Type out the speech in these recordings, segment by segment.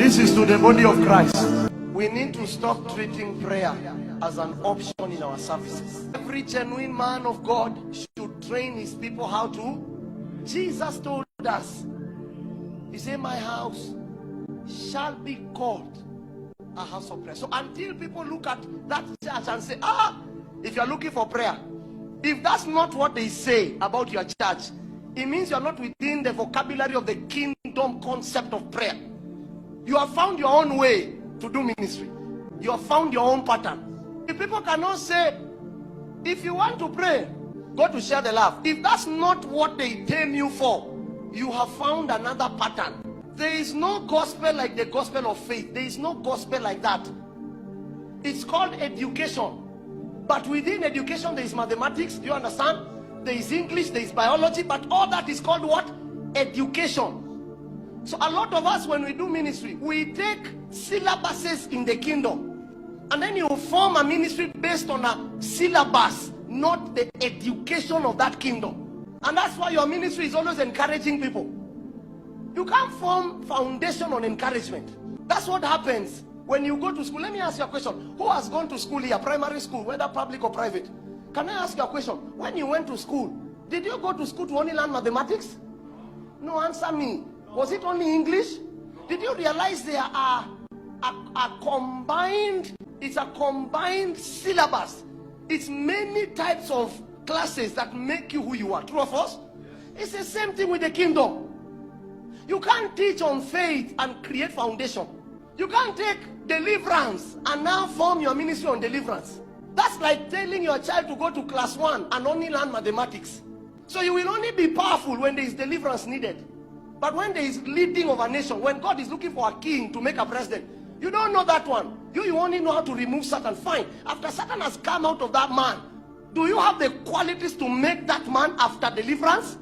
services to the body of Christ. We need to stop treating prayer as an option in our services. Every genuine man of God should train his people how to. Jesus told us, he said, my house shall be called a house of prayer. So until people look at that church and say, if you're looking for prayer, if that's not what they say about your church, it means you're not within the vocabulary of the kingdom concept of prayer. You have found your own way to do ministry. You have found your own pattern. If people cannot say, if you want to pray, go to share the love. If that's not what they tame you for, you have found another pattern. There is no gospel like the gospel of faith. There is no gospel like that. It's called education. But within education, there is mathematics. Do you understand? There is English, there is biology, but all that is called what? Education. So a lot of us, when we do ministry, we take syllabuses in the kingdom. And then you form a ministry based on a syllabus, not the education of that kingdom. And that's why your ministry is always encouraging people. You can't form foundation on encouragement. That's what happens when you go to school. Let me ask you a question. Who has gone to school here, primary school, whether public or private? Can I ask you a question? When you went to school, did you go to school to only learn mathematics? No, answer me. Was it only English? Did you realize there are it's a combined syllabus? It's many types of classes that make you who you are. True or false? It's the same thing with the kingdom. You can't teach on faith and create foundation. You can't take deliverance and now form your ministry on deliverance. That's like telling your child to go to class 1 and only learn mathematics. So you will only be powerful when there is deliverance needed. But when there is leading of a nation, when God is looking for a king to make a president, you don't know that one. You only know how to remove Satan. Fine. After Satan has come out of that man, do you have the qualities to make that man after deliverance?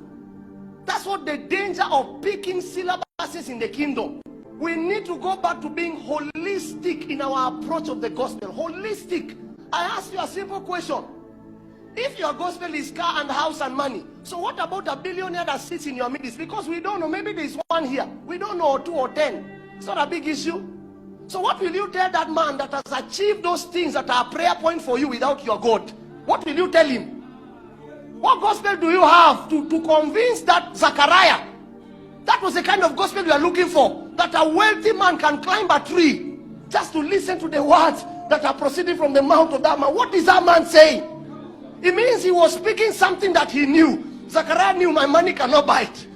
That's what the danger of picking syllabuses in the kingdom. We need to go back to being holistic in our approach of the gospel. Holistic. I ask you a simple question. If your gospel is car and house and money, so what about a billionaire that sits in your midst? Because we don't know. Maybe there's one here. We don't know, or 2 or 10. It's not a big issue. So what will you tell that man that has achieved those things that are a prayer point for you without your God? What will you tell him? What gospel do you have to convince that Zachariah? That was the kind of gospel you are looking for. That a wealthy man can climb a tree just to listen to the words that are proceeding from the mouth of that man. What is that man saying? It means he was speaking something that he knew. Zachariah knew my money cannot buy it.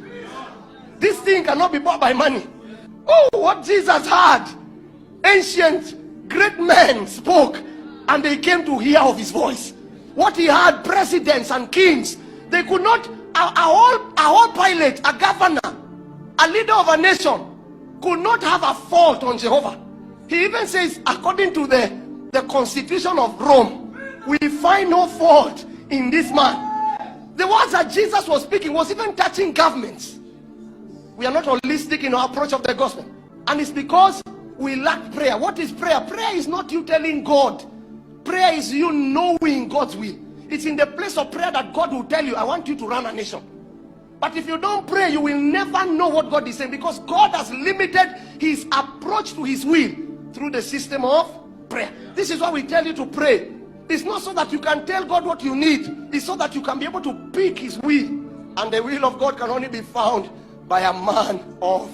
This thing cannot be bought by money. Oh, what Jesus had. Ancient great men spoke and they came to hear of his voice. What he had, presidents and kings, they could not, a whole pilot, a governor, a leader of a nation could not have a fault on Jehovah. He even says, according to the constitution of Rome, we find no fault in this man. The words that Jesus was speaking was even touching governments. We are not holistic in our approach of the gospel. And it's because we lack prayer. What is prayer? Prayer is not you telling God. Prayer is you knowing God's will. It's in the place of prayer that God will tell you, I want you to run a nation. But if you don't pray, you will never know what God is saying, because God has limited his approach to his will through the system of prayer. This is why we tell you to pray. It's not so that you can tell God what you need. It's so that you can be able to pick his will. And the will of God can only be found by a man of